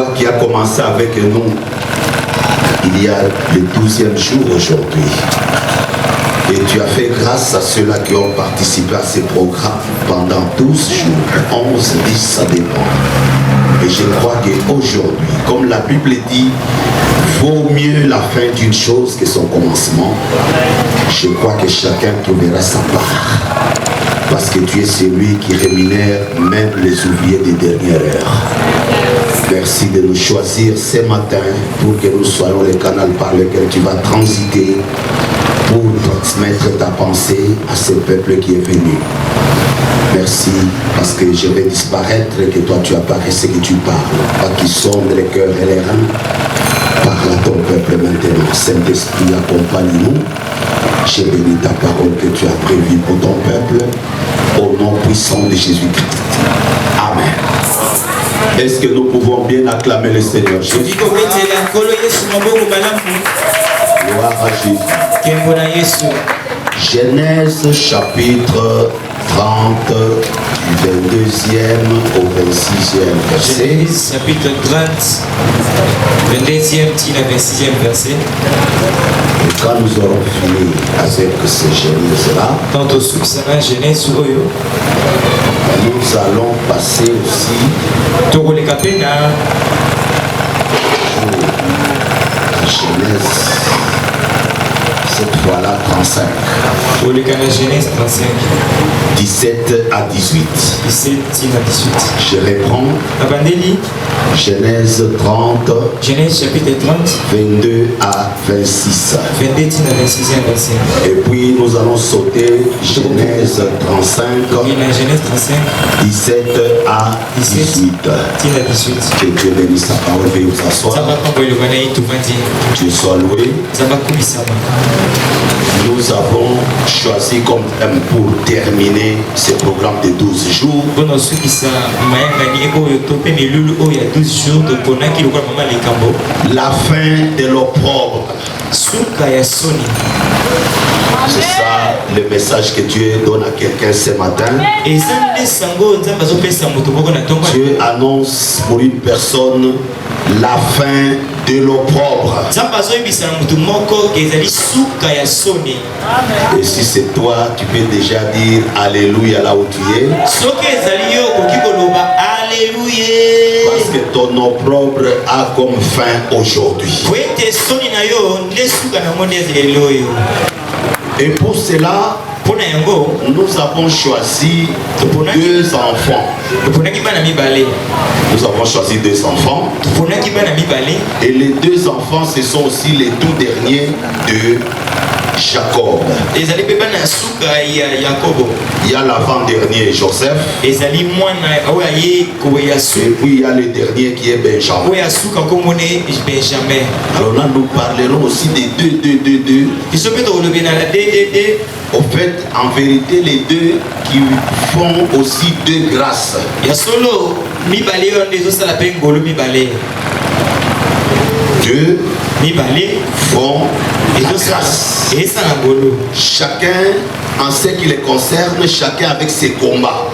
Toi qui as commencé avec nous, il y a le 12e jour aujourd'hui. Et tu as fait grâce à ceux-là qui ont participé à ces programmes pendant 12 jours, 11, 10, ça dépend. Et je crois qu'aujourd'hui, comme la Bible dit, vaut mieux la fin d'une chose que son commencement. Je crois que chacun trouvera sa part. Parce que tu es celui qui rémunère même les ouvriers des dernières heures. Merci de nous choisir ce matin pour que nous soyons le canal par lequel tu vas transiter pour transmettre ta pensée à ce peuple qui est venu. Merci parce que je vais disparaître et que toi tu apparais ce que tu parles. Pas qui sonde les cœurs et les reins. Parle à ton peuple maintenant. Saint-Esprit, accompagne-nous. J'ai béni ta parole que tu as prévue pour ton peuple. Au nom puissant de Jésus-Christ. Amen. Est-ce que nous pouvons bien acclamer le Seigneur Jésus? Gloire à Jésus. Genèse chapitre 30, du 22e au 26e verset. Genèse chapitre 30, 22e au 26e verset. Et quand nous aurons fini avec ce Genèse-là, nous allons passer aussi au Genèse, cette fois-là 35. Genèse 35. 17 à 18. 17 à 18. Je reprends. Genèse 30. Genèse chapitre 30. 22 à 26. 22 à 26e verset. Et puis nous allons sauter Genèse 35. Genèse 35. 17 à 18. Que Dieu bénisse sa parole. Veuillez vous asseoir. Dieu soit loué. Nous avons choisi comme thème pour terminer ce programme de 12 jours la fin de l'opprobre. C'est ça le message que Dieu donne à quelqu'un ce matin. Dieu annonce pour une personne la fin de l'opprobre. Et si c'est toi, tu peux déjà dire Alléluia là où tu es. Parce que ton opprobre a comme fin aujourd'hui. Et pour cela, nous avons choisi deux enfants. Nous avons choisi deux enfants. Et les deux enfants, ce sont aussi les tout derniers de Jacob. Il y a l'avant-dernier Joseph. Et puis il y a le dernier qui est Benjamin. Alors là nous parlerons aussi des deux. Au fait, en vérité, les deux qui font aussi deux grâces. Deux font la grâce. Chacun en ce qui les concerne, chacun avec ses combats,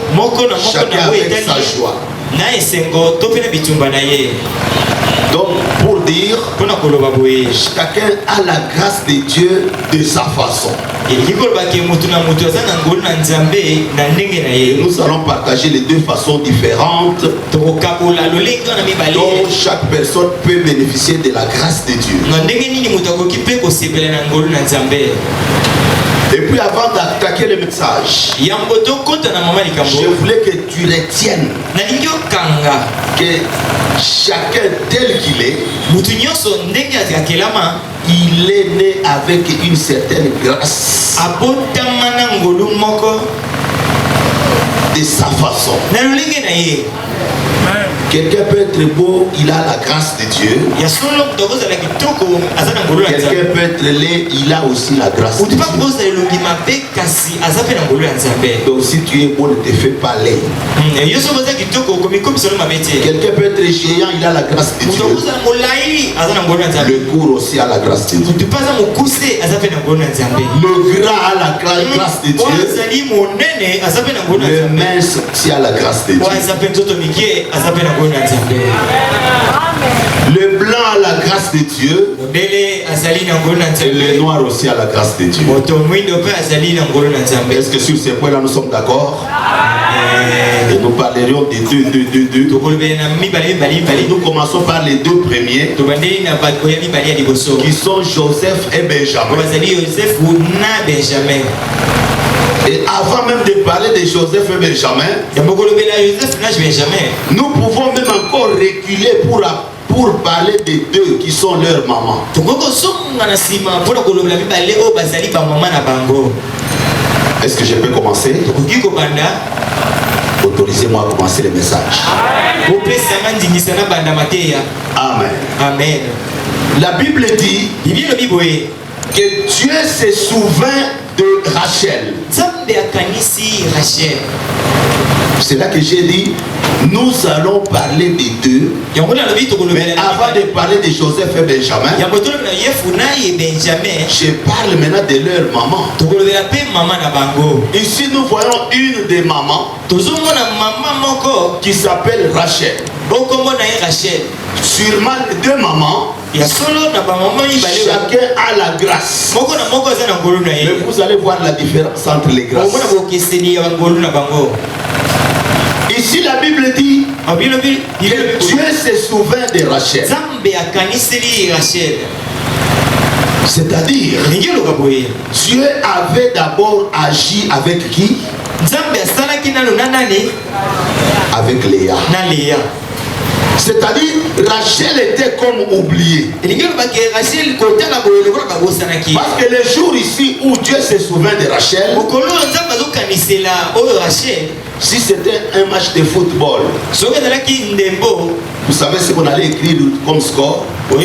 chacun avec sa joie. Donc pour dire, chacun a la grâce de Dieu de sa façon. Et nous allons partager les deux façons différentes dont chaque personne peut bénéficier de la grâce de Dieu. Et puis avant d'attaquer le message, je voulais que tu retiennes que chacun tel qu'il est, il est né avec une certaine grâce de sa façon. Quelqu'un peut être beau, il a la grâce de Dieu. Quelqu'un peut être laid, il a aussi la grâce de Dieu. Donc si tu es beau, ne te fais pas laid. Quelqu'un peut être géant, il a la grâce de Dieu. Le court aussi a la grâce de Dieu. Le gras a la grâce de Dieu. Le mince aussi a la grâce de Dieu. Le blanc a la grâce de Dieu et le noir aussi a la grâce de Dieu. Est-ce que sur ces points-là nous sommes d'accord? Et nous parlerions des deux. Nous commençons par les deux premiers qui sont Joseph et Benjamin. Et avant même de parler de Joseph et Benjamin, nous pouvons même encore reculer pour parler des deux qui sont leurs mamans. Est-ce que je peux commencer? Autorisez-moi à commencer le message. Amen. Amen. La Bible dit que Dieu se souvint de Rachel. C'est là que j'ai dit, nous allons parler des deux. Mais avant de parler de Joseph et Benjamin, je parle maintenant de leur maman. Ici, nous voyons une des mamans qui s'appelle Rachel. Sûrement deux mamans, chacun a la grâce. Mais vous allez voir la différence entre les grâces. Ici la Bible dit que Dieu se souvint de Rachel. C'est-à-dire, Dieu avait d'abord agi avec qui? Avec Léa. C'est-à-dire, Rachel était comme oubliée. Parce que le jour ici où Dieu se souvint de Rachel, si c'était un match de football, vous savez ce qu'on allait écrire comme score? 1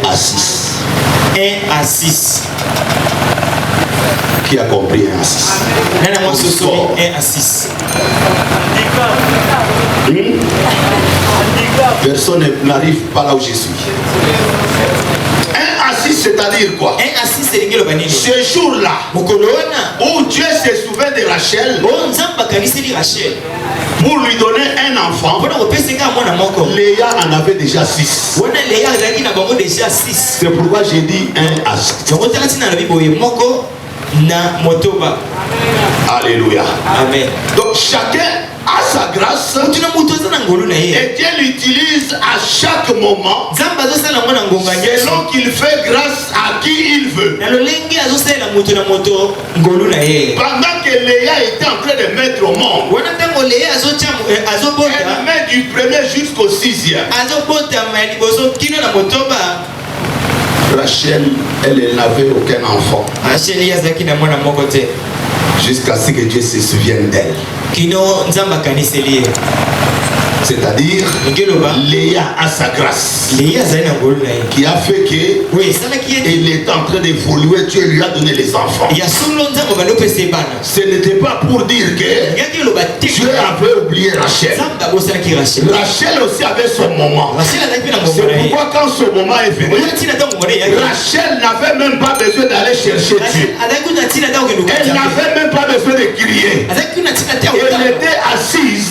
à 6. 1 à 6. Qui a compris 1 à 6? 1 à 6. Personne n'arrive pas là où je suis. 1 à 6, c'est-à dire quoi? 1 à 6, c'est ce jour-là où Dieu se souvint de Rachel pour lui donner un enfant, Léa en avait déjà 6. C'est pourquoi j'ai dit 1 à 6. Alléluia. Amen. Donc chacun a sa grâce et Dieu l'utilise à chaque moment selon qu'il fait grâce à qui il veut. Pendant que Léa était en train de mettre au monde, elle met du premier jusqu'au 6e. Rachel, elle n'avait aucun enfant. Jusqu'à ce que Dieu se souvienne d'elle. C'est-à-dire, Léa a sa grâce qui a fait qu'elle est en train d'évoluer. Dieu lui a donné les enfants. Ce n'était pas pour dire que Dieu avait oublié Rachel. Rachel aussi avait son moment. C'est pourquoi quand ce moment est venu, Rachel n'avait même pas besoin d'aller chercher Dieu. Elle n'avait même pas besoin de crier. Elle était assise.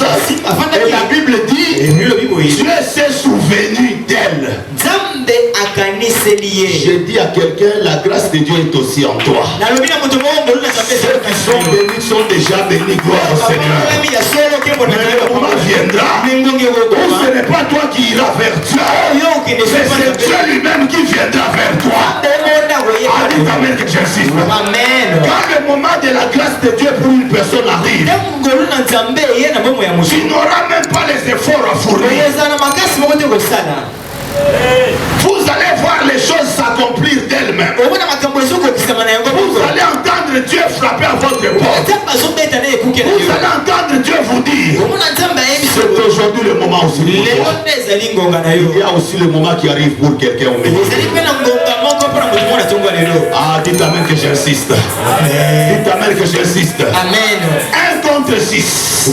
Et la Bible dit, Dieu s'est souvenu d'elle. Je dis à quelqu'un, la grâce de Dieu est aussi en toi. Ceux qui sont bénis sont déjà bénis, gloire au Seigneur. Mais le moment viendra où ce n'est pas toi qui iras vers Dieu, mais c'est Dieu lui-même qui viendra vers toi. Dites amen que j'insiste. Quand le moment de la grâce de Dieu pour une personne arrive, tu n'auras même pas les efforts à fournir. Vous allez voir les choses s'accomplir d'elles-mêmes. Vous allez entendre Dieu frapper à votre porte. Vous allez entendre Dieu vous dire, c'est aujourd'hui le moment aussi pour toi. Il y a aussi le moment qui arrive pour quelqu'un au milieu. Ah, dites amen que j'insiste. Dites amen que j'insiste. 1 contre 6.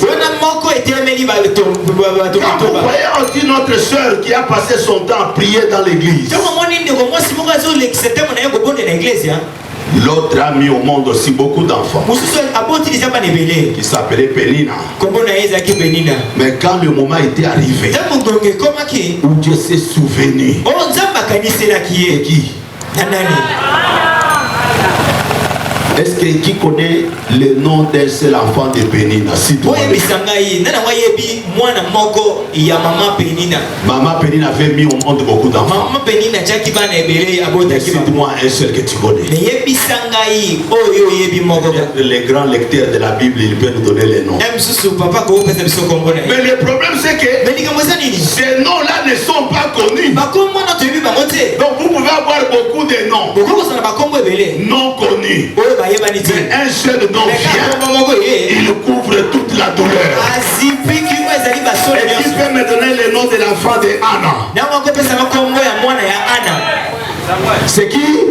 Quand vous voyez aussi notre soeur qui a passé son temps à prier dans l'église, L'autre a mis au monde aussi beaucoup d'enfants qui s'appelait Pénina. Mais quand le moment était arrivé où Dieu s'est souvenu de qui? Est-ce que qui connaît le nom d'un seul enfant de Pénina? Si toi, Maman Pénina avait mis au monde beaucoup d'enfants. Cite-moi un seul que tu connais. Les grands lecteurs de la Bible, ils peuvent nous donner les noms. Mais le problème c'est que ces noms-là ne sont pas connus. Donc vous pouvez avoir beaucoup de noms non connus. Mais un seul nom vient, il couvre toute la douleur. Et qui peut me donner le nom de l'enfant de Anna? C'est qui?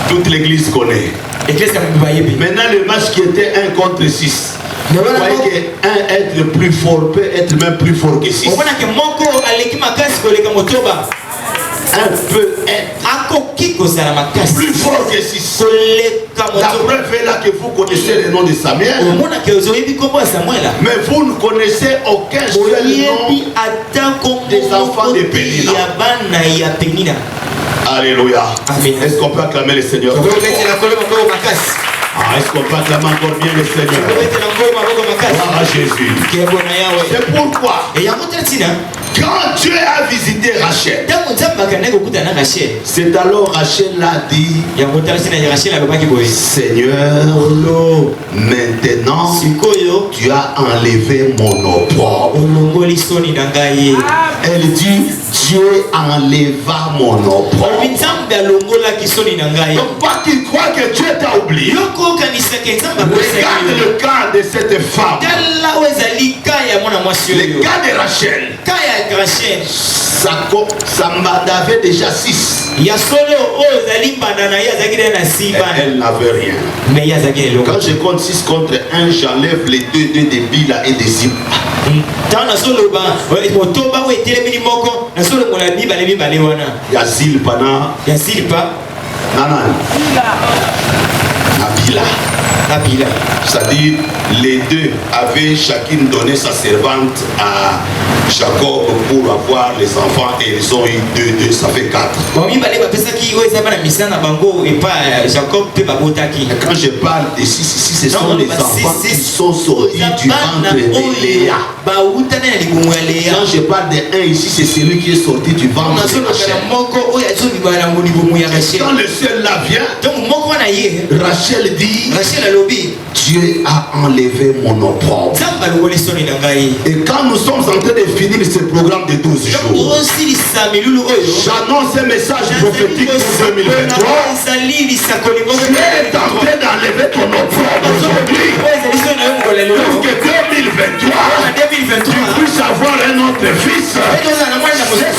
Toute l'église connaît. Maintenant le match qui était 1 contre 6. Vous voyez qu'un être plus fort peut être même plus fort que 6. Un peut être plus fort que 6. La preuve est là que vous connaissez le nom de Samuel. Mais vous ne connaissez aucun seul nom des enfants de Pénina. Alléluia. Est-ce qu'on peut acclamer le Seigneur? Est-ce qu'on peut acclamer encore bien le Seigneur? Gloire à Jésus. C'est pourquoi quand Dieu a visité Rachel, c'est alors Rachel a dit: Seigneur, maintenant tu as enlevé mon opprobre. Elle dit: Dieu enleva mon opprobre. Donc pas qu'il croit que Dieu t'a oublié. Regarde le cas de cette femme. Le cas de Rachel. Sa avait déjà 6. Elle n'avait rien. Quand je compte 6 contre 1, j'enlève les deux de Bila et de Zippa. Il y a Zilpa. Nabila. C'est-à-dire les deux avaient chacune donné sa servante à Jacob pour avoir les enfants et ils ont eu 2, ça fait 4. Quand je parle de 6 ici, ce sont les enfants qui sont sortis du ventre de Léa. Quand je parle de 1 ici, c'est celui qui est sorti du ventre de Rachel. Quand le seul là vient, Rachel dit: Dieu a enlevé mon opprobre. Et quand nous sommes en train de finir ce programme de 12 jours, j'annonce un message prophétique pour 2023. Dieu est en train d'enlever ton opprobre aujourd'hui. Pour que 2023, tu puisses avoir un autre fils.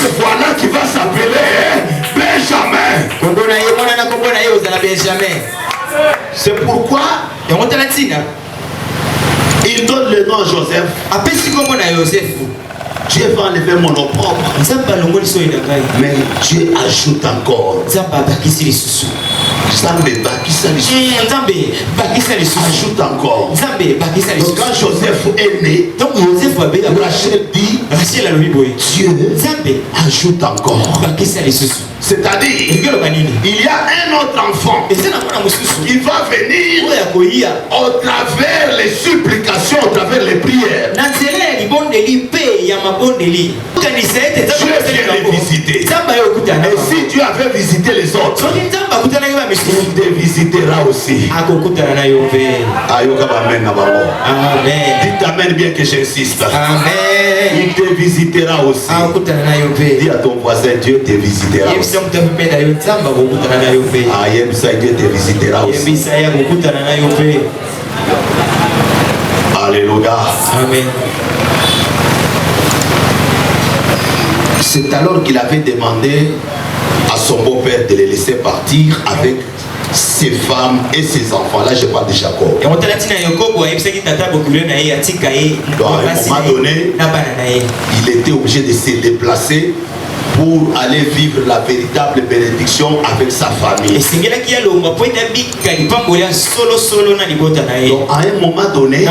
Cette fois-là qui va s'appeler Benjamin. C'est pourquoi il donne le nom à Joseph. Dieu va enlever mon opprobre. Mais Dieu ajoute encore. Ajoute encore. Donc quand Joseph est né, Rachel dit: Dieu ajoute encore. C'est-à-dire, il y a un autre enfant qui va venir au travers les supplications, au travers les prières. Dieu vient les visiter. Et si Dieu avait visité les autres, il te visitera aussi. Dites amen bien que j'insiste. Il te visitera aussi. Dis à ton voisin: Dieu te visitera aussi. Dieu te visitera aussi. Alléluia. Amen. C'est alors qu'il avait demandé à son beau-père de les laisser partir avec ses femmes et ses enfants. Là, je parle de Jacob. Donc, à un moment donné, il était obligé de se déplacer pour aller vivre la véritable bénédiction avec sa famille. Donc à un moment donné,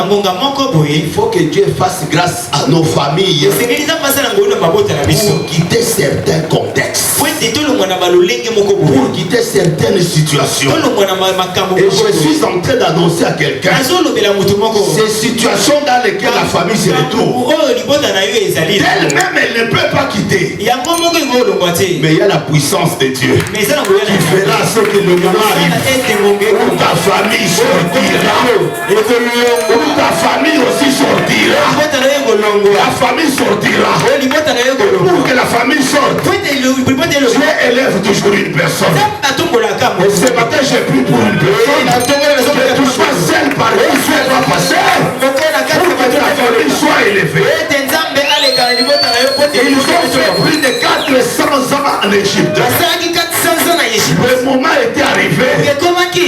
il faut que Dieu fasse grâce à nos familles pour quitter certains contextes, pour quitter certaines situations. Et je suis en train d'annoncer à quelqu'un ces situations dans lesquelles la famille se retrouve, elle-même elle ne peut pas quitter. Mais il y a la puissance de Dieu qui fera ce que le moment arrive où ta famille sortira, où ta famille aussi sortira, la famille sortira. Pour que la famille sorte, Dieu élève toujours une personne. Et ce matin j'ai pris pour une personne que tu sois celle par qui Dieu va passer pour que ta famille soit élevée. Ils ont fait plus de 400 ans en Égypte. Le moment était arrivé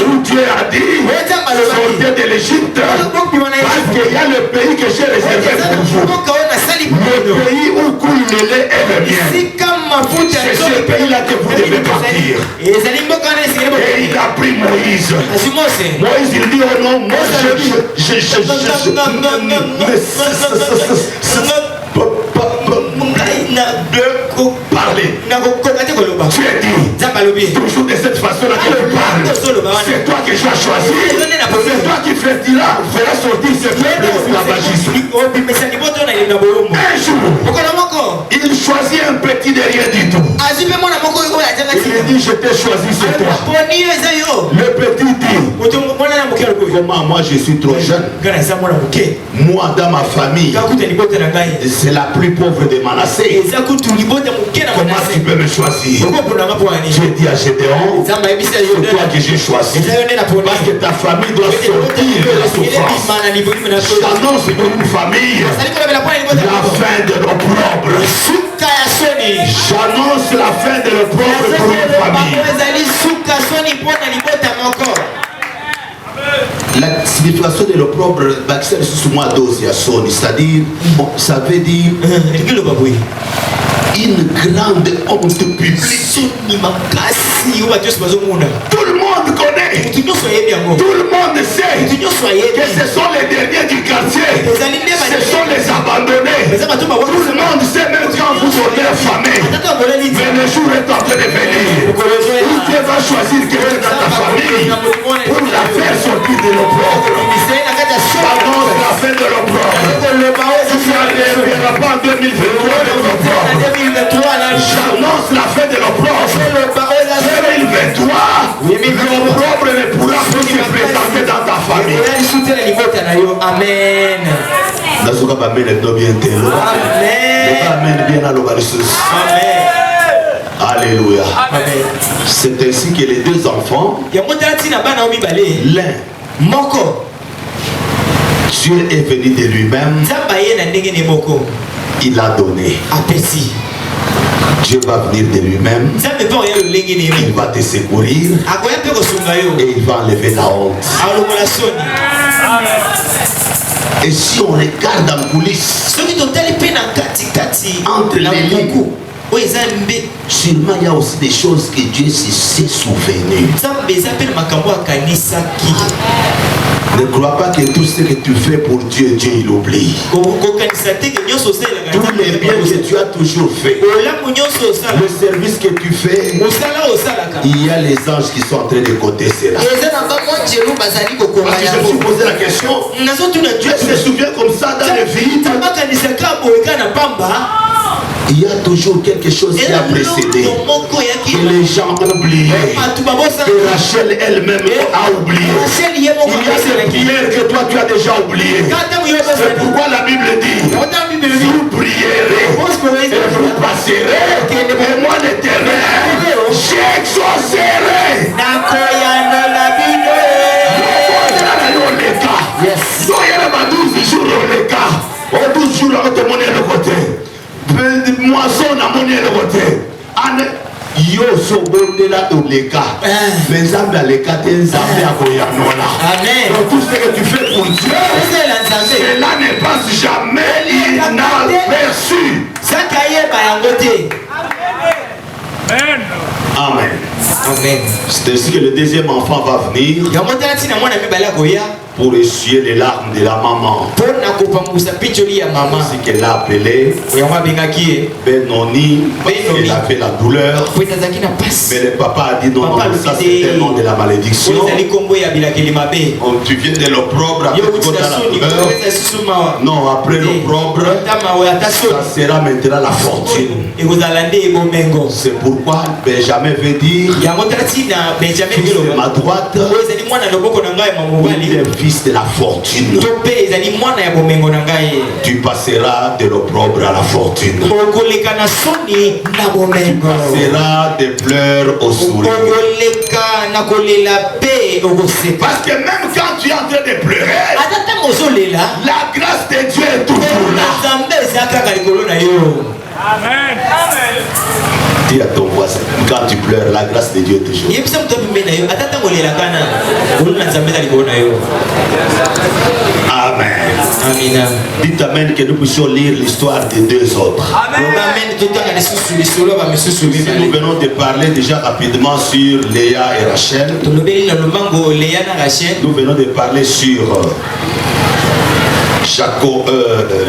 où Dieu a dit sortez de l'Égypte parce qu'il y a le pays que j'ai réservé pour vous. Le pays où coule le lait et le miel. C'est ce pays-là que vous devez partir. Et il a pris Moïse. Moïse il dit oh non, moi parler. Tu es dit toujours de cette façon-là que tu parles. C'est toi que je vais choisir. C'est toi qui feras sortir ce peuple de l'esclavagisme. Un jour, il choisit un petit de rien du tout. Il dit je t'ai choisi, c'est toi. Le petit dit comment moi je suis trop jeune. Moi dans ma famille c'est la plus pauvre de Manassé. Comment tu peux me choisir? J'ai dit à Gédéon, c'est toi que j'ai choisi. Parce que ta famille doit sortir de la souffrance. J'annonce pour une famille la fin de l'opprobre. J'annonce la fin de l'opprobre pour une famille. La signification de l'opprobre, c'est-à-dire, ça veut dire une grande honte publique. Tout le monde connaît. Tout le monde sait que ce sont les derniers du quartier. Ce sont les abandonnés. Tout le monde sait même quand vous aurez affamé. Mais le jour est en train de venir où Dieu va choisir quelqu'un dans ta famille pour la faire sortir de l'opprobre. J'annonce la fin de l'opprobre. Tu n'arriveras pas en 2023 de l'opprobre. J'annonce la fin de l'opprobre. 2023, l'opprobre ne pourra plus se présenter dans ta famille. Amen. Alléluia. C'est ainsi que les deux enfants, l'un, Dieu est venu de lui-même, il a donné. Dieu va venir de lui-même, il va te secourir et il va enlever la honte. Et si on regarde en coulisses, entre les lignes, sûrement il y a aussi des choses que Dieu s'est souvenu. Ne crois pas que tout ce que tu fais pour Dieu, Dieu il oublie. Tous les biens que tu as toujours fait, le service que tu fais, il y a les anges qui sont en train de côté cela. Parce que je me suis posé la question, Dieu se souvient comme ça dans le vide. Il y a toujours quelque chose qui a précédé, que les gens ont oublié, que Rachel elle-même a oublié. Il y a des prières que toi tu as déjà oubliées. C'est pourquoi la Bible dit, vous prierez et vous passerez, et moi l'Éternel, j'exaucerai. Moisson à mon côté. Yo sobondela oleka. Mais Zambé aleka te Zambé akoyanola. Amen. Donc tout ce que tu fais pour Dieu, cela ne passe jamais inaperçu. Amen. Amen. C'est ainsi que le deuxième enfant va venir pour essuyer les larmes de la maman. C'est qu'elle a appelé Benoni, elle a fait la douleur. Mais le papa a dit non, non, ça c'est le nom de la malédiction. Tu viens de l'opprobre, après tu vas dans la douleur. Non, après l'opprobre, ça sera maintenant la fortune. C'est pourquoi Benjamin veut dire fils de ma droite, il est fils de la fortune. Tu passeras de l'opprobre à la fortune. Tu passeras des pleurs au sourire. Parce que même quand tu es en train de pleurer, la grâce de Dieu est toujours là. Amen. Dis à ton voisin, quand tu pleures, la grâce de Dieu est toujours là. Amen. Dites Amen que nous puissions lire l'histoire des deux autres. Nous venons de parler déjà rapidement sur Léa et Rachel. Nous venons de parler sur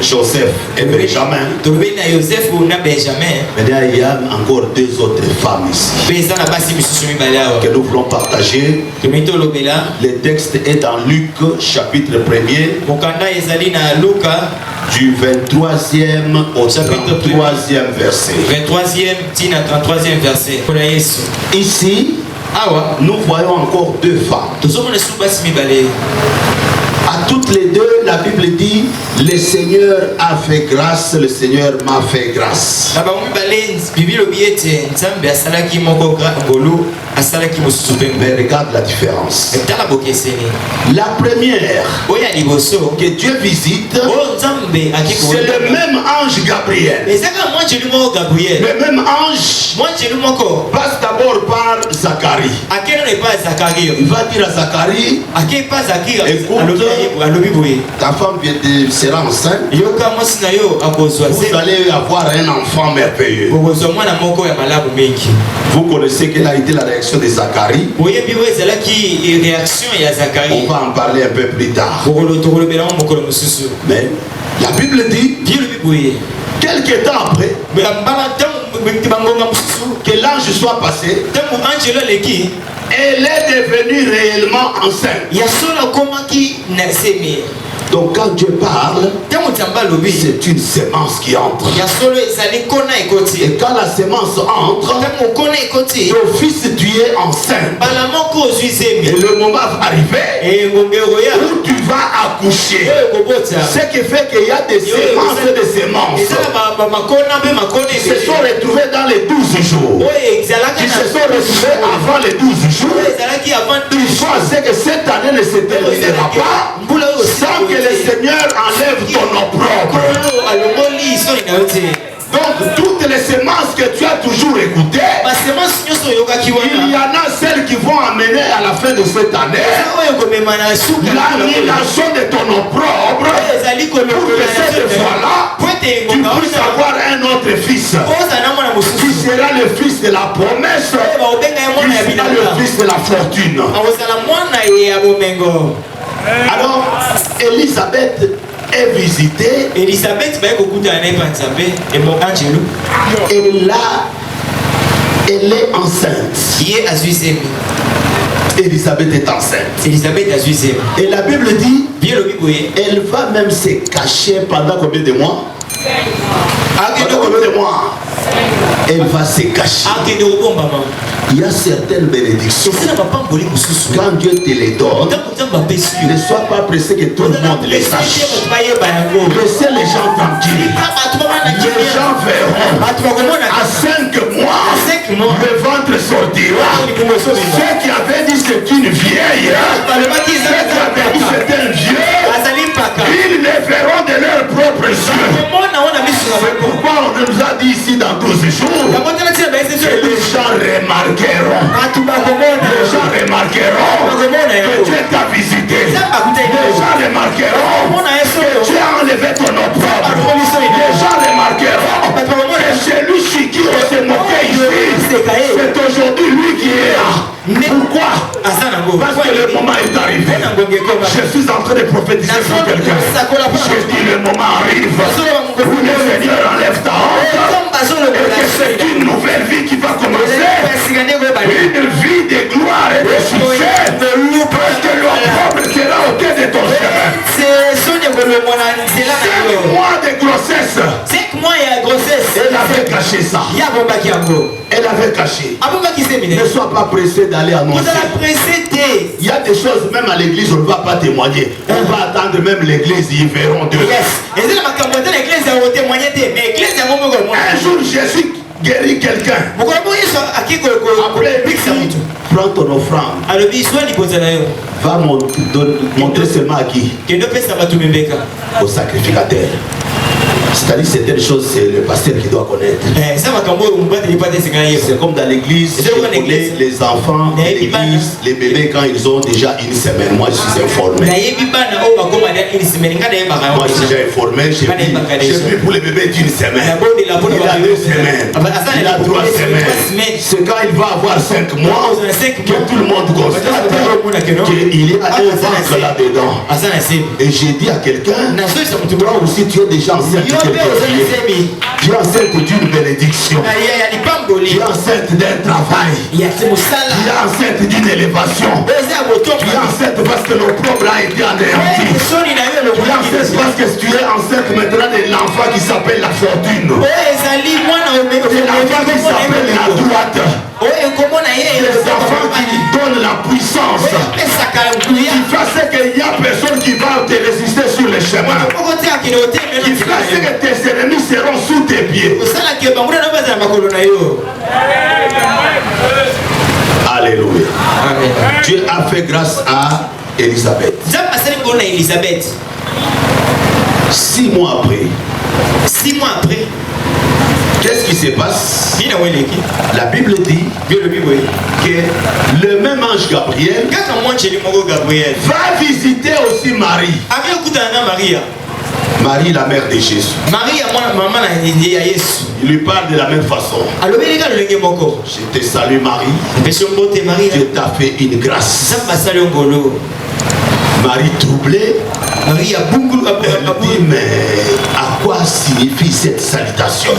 Joseph et Benjamin. Maintenant, il y a encore deux autres femmes ici que nous voulons partager. Le texte est dans Luc chapitre 1er du 23e au 33e verset. 23e verset. Ici, nous voyons encore deux femmes. À toutes les deux, la Bible dit, le Seigneur a fait grâce, le Seigneur m'a fait grâce. Mais regarde la différence. La première que Dieu visite, c'est le même ange Gabriel. Le même ange passe d'abord par Zacharie. Il va dire à Zacharie, écoute, ta femme sera enceinte. Vous allez avoir un enfant merveilleux. Vous connaissez quelle a été la réaction de Zacharie. On va en parler un peu plus tard. Mais la Bible dit, quelques temps après, que l'ange soit passé, elle est devenue réellement enceinte. Donc quand Dieu parle, c'est une sémence qui entre. Et quand la sémence entre, d'office tu es enceinte. Et le moment va arriver où tu vas accoucher. Ce qui fait qu'il y a des sémences et des sémences qui se sont retrouvées dans les 12 jours. Qui se sont retrouvées avant les 12 jours. Il faut que cette année ne se terminera pas sans que le Seigneur enlève ton opprobre. Donc toutes les sémences que tu as toujours écoutées, il y en a celles qui vont amener à la fin de cette année l'annulation de ton opprobre pour que cette fois-là tu puisses avoir un autre fils qui sera le fils de la promesse, qui sera le fils de la fortune. Alors Élisabeth est visitée. Elle est enceinte. Élisabeth est enceinte. Et la Bible dit, elle va même se cacher pendant combien de mois? Pendant combien de mois? Elle va se cacher. Il y a certaines bénédictions. Quand Dieu te les donne, ne sois pas pressé que tout le monde les sache. Laissez les gens tranquilles. Les gens verront. À 5 mois, le ventre sortira. Ceux qui avaient dit c'est une vieille, ceux qui avaient dit c'est un vieux, ils les verront de leurs propres yeux. C'est pourquoi on nous a dit ici dans 12 jours que les gens remarqueront. Les gens remarqueront que Dieu t'a visité. Les gens remarqueront que tu as enlevé ton opprobre. Les gens remarqueront que celui qui s'est moqué ici Parce que le moment est arrivé. Je suis en train de prophétiser sur quelqu'un. Je dis le moment arrive où le Seigneur enlève ta honte et que c'est une nouvelle vie qui va commencer. Une vie de gloire et de succès. Parce que l'opprobre sera au tête de ton chemin. 5 mois de grossesse. 5 mois et la grossesse. Elle avait caché ça. Elle avait caché. Ne sois pas pressé d'aller annoncer. Il y a des choses, même à l'église, on ne va pas témoigner. On va attendre même l'église, ils verront Dieu. Un jour, Jésus guérit quelqu'un. Après, prends ton offrande. Va montrer seulement à qui? Au sacrificateur. C'est-à-dire certaines choses, c'est le pasteur qui doit connaître. C'est comme dans l'église, je connais les enfants de l'église, les bébés quand ils ont déjà une semaine. Moi, je suis informé. Moi, je suis déjà informé. J'ai pris pour les bébés d'une semaine. Il a 2 semaines. Il a 3 semaines. C'est quand il va avoir 5 mois que tout le monde constate qu'il y a un ventre là-dedans. Et j'ai dit à quelqu'un, toi aussi tu es déjà enceinte. Tu es enceinte d'une bénédiction. Tu es enceinte d'un travail. Tu es enceinte d'une élévation. Tu es enceinte parce que l'opprobre a été anéanti. Tu es enceinte parce que tu es enceinte maintenant de l'enfant qui s'appelle la fortune. De l'enfant qui s'appelle la droite. Les enfants qui donnent la puissance. Qui fait qu'il y a personne qui va te résister sur le chemin. Qui fait que tes ennemis seront sous tes pieds. Alléluia. Dieu a fait grâce à Élisabeth. 6 mois après. Qu'est-ce qui se passe? La Bible dit que le même ange Gabriel va visiter aussi Marie. Marie, la mère de Jésus. Il lui parle de la même façon. Je te salue Marie. Dieu t'a fait une grâce. Marie troublée. Elle dit, mais à quoi signifie cette salutation?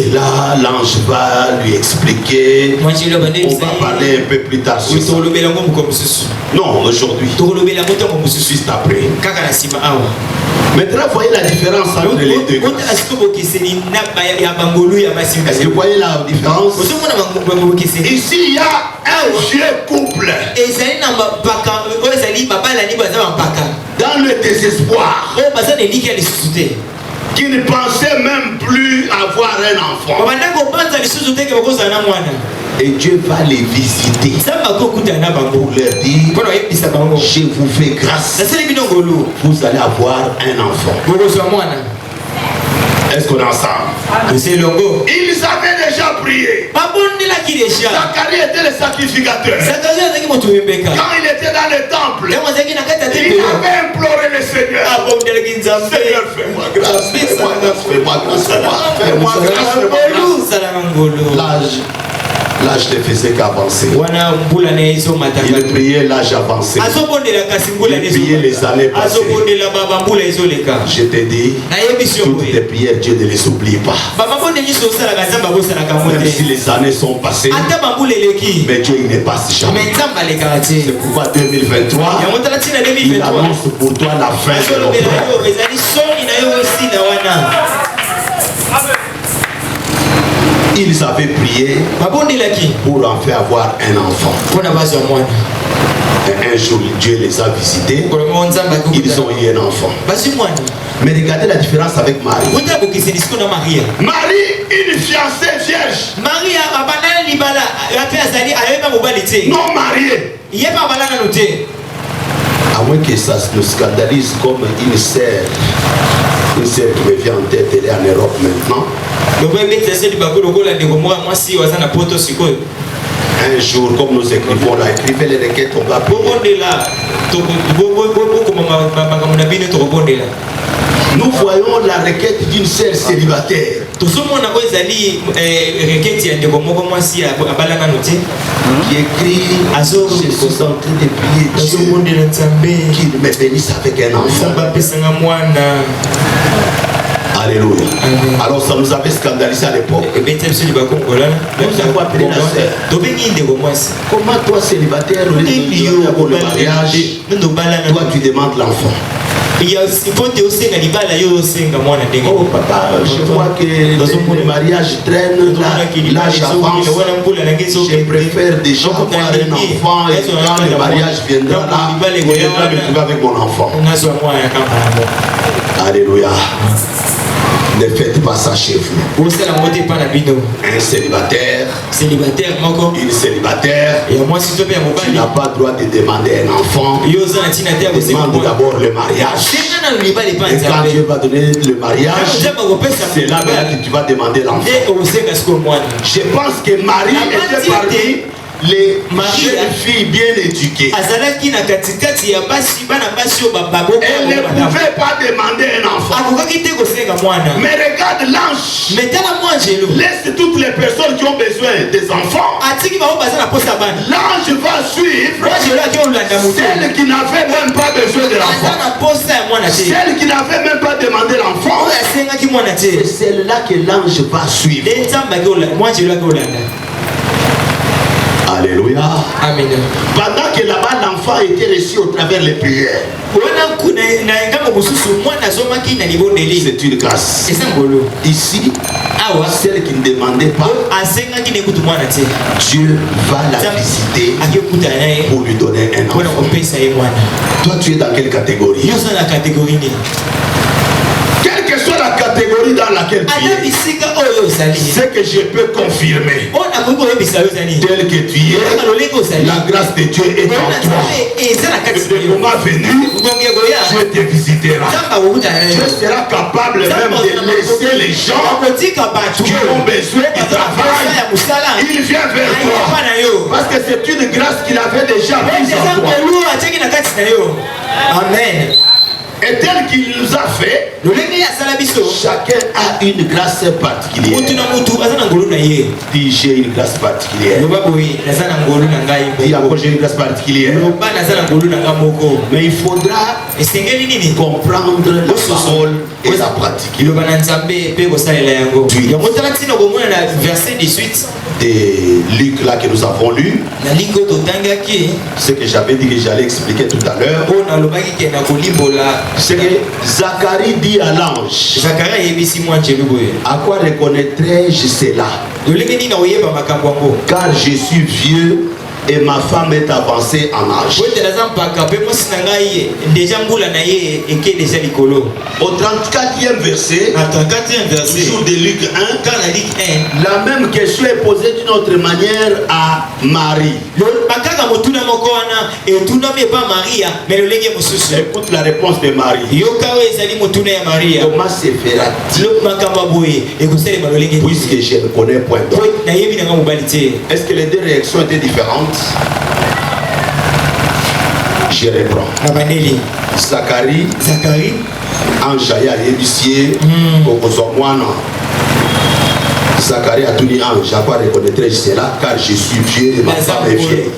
Et là, l'ange va lui expliquer. On va parler un peu plus tard sur ça. Non, aujourd'hui. Juste après. Maintenant, voyez la différence entre les deux. Est-ce que vous voyez la différence? Ici, il y a un vieux couple. Dans le désespoir. Qui ne pensait même plus avoir un enfant. Et Dieu va les visiter pour leur dire, je vous fais grâce, vous allez avoir un enfant. Est-ce qu'on est ensemble? Ils avaient déjà prié. Zacharie était le sacrificateur. Quand il était dans le temple, il avait imploré le Seigneur. Seigneur, fais-moi grâce, fais-moi grâce, fais-moi grâce, fais-moi grâce. L'âge ne faisait qu'avancer. Il priait l'âge avancé. Il priait les années passées. Je te dis, toutes tes prières, Dieu ne les oublie pas. Même si les années sont passées, mais Dieu il ne passe jamais. C'est pourquoi 2023, il annonce pour toi la fin de l'opprobre. Ils avaient prié pour en faire avoir un enfant. Et un jour, Dieu les a visités. Ils ont eu un enfant. Mais regardez la différence avec Marie. Marie, une fiancée vierge. Non mariée. À moins que ça nous scandalise comme une sœur. Une sœur qui me vient en tête, elle est en Europe maintenant. Un jour, comme nous écrivons là, écrivez les requêtes, on va prier. Nous voyons la requête d'une sœur célibataire. Tout ce monde a besoin requête de comment si à balana noté. Qui écrit je suis en train de prier Dieu qu'il me bénisse avec un enfant. Alléluia. Amen. Alors ça nous avait scandalisé à l'époque. Nous avons appelé la sœur. Comment toi célibataire, au lieu de le mariage, toi tu demandes l'enfant. Oh papa, je vois que le mariage traîne, l'âge avance. Je préfère déjà avoir un enfant et quand le mariage viendra là, il viendra me trouver avec mon enfant. Alléluia. Ne faites pas ça chez vous. Un célibataire, une célibataire, tu n'as pas le droit de demander un enfant. Demande d'abord le mariage. Et quand Dieu va donner le mariage, c'est là que tu vas demander l'enfant. Je pense que Marie était parmi les jeunes filles bien éduquées. Elle ne pouvait pas demander un enfant. Mais regarde l'ange. Laisse toutes les personnes qui ont besoin des enfants. L'ange va suivre celle qui n'avait même pas besoin de l'enfant. Celle qui n'avait même pas demandé l'enfant. C'est celle-là que l'ange va suivre. Alléluia. Amen. Pendant que là-bas l'enfant était reçu au travers les prières. C'est une grâce. Ici, celle qui ne demandait pas, Dieu va la visiter pour lui donner un enfant. Toi tu es dans quelle catégorie? Quelle que soit la catégorie dans laquelle tu es, ce que je peux confirmer, tel que tu es, la grâce de Dieu est en toi. Le moment venu, Dieu te visitera. Dieu sera capable même de laisser les gens qui ont besoin du travail. Il vient vers toi. Parce que c'est une grâce qu'il avait déjà mise en toi. Amen. Et tel qu'il nous a fait, chacun a une grâce particulière. Dis j'ai une grâce particulière. Dis encore j'ai une grâce particulière. Mais il faudra comprendre la parole et la pratiquer. Verset 18 de Luc là que nous avons lu, ce que j'avais dit que j'allais expliquer tout à l'heure, c'est que Zacharie dit à l'ange, à quoi reconnaîtrai-je cela? Car je suis vieux et ma femme est avancée en âge. Au 34e verset, toujours de Luc 1, la même question est posée d'une autre manière à Marie. Écoute la réponse de Marie. Comment se fera-t-il puisque je ne connais point d'homme? Est-ce que les deux réactions étaient différentes? Je reprends. Zacharie, Anjaya Yébisier, Okozomwana. Zacharie a tout dit ange, à quoi reconnaîtrai-je cela? Car je suis vieux et ma femme est vieille.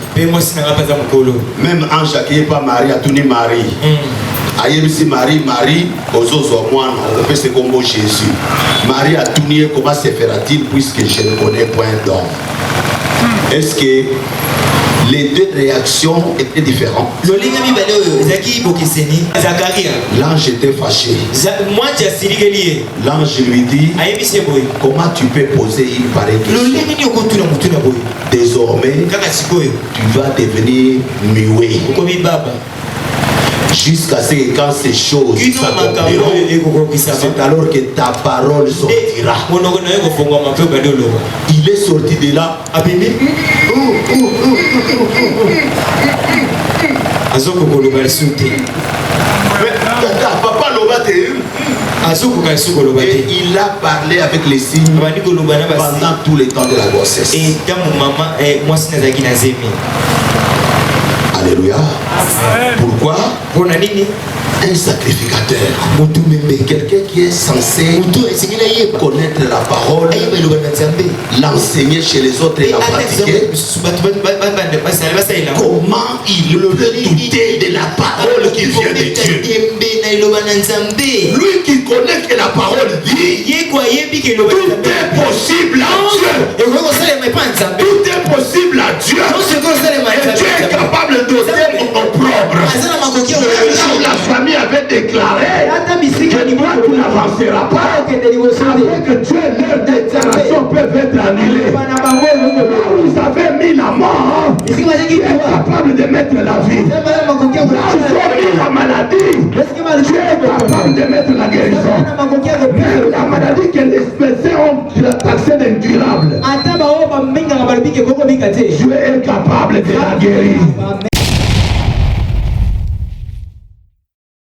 Même ange qui n'est pas Marie a tout dit Marie. Ayébisi Marie, Ozozomwana, on fait ce combo Jésus. Marie a tout dit, comment se fera-t-il puisque je ne connais point d'homme? Est-ce que les deux réactions étaient différentes? L'ange était fâché. L'ange lui dit, comment tu peux poser une pareille question? Désormais, tu vas devenir muet. Jusqu'à ce que quand ces choses s'accompliront, c'est alors que ta parole sortira. Il est sorti de là. Papa Lobate. Et il a parlé avec les signes pendant tout le temps de la grossesse. Alléluia. Pourquoi? Pour la nini? Un sacrificateur, quelqu'un qui est censé connaître la parole, l'enseigner chez les autres et la pratiquer. Comment il peut douter de la parole qui vient de Dieu? Lui qui connaît que la parole dit, tout est possible à Dieu. Tout est possible à Dieu. Et Dieu est capable d'ôter mon opprobre. La famille avait déclaré que toi tu n'avanceras pas, avec Dieu leur déclaration peuvent être annulées. Vous avez mis la mort, qui est capable de mettre la vie. Vous avez mis la maladie, Dieu est capable de mettre la guérison. Même la maladie que les médecins ont taxée d'incurable, Dieu est capable de la guérir.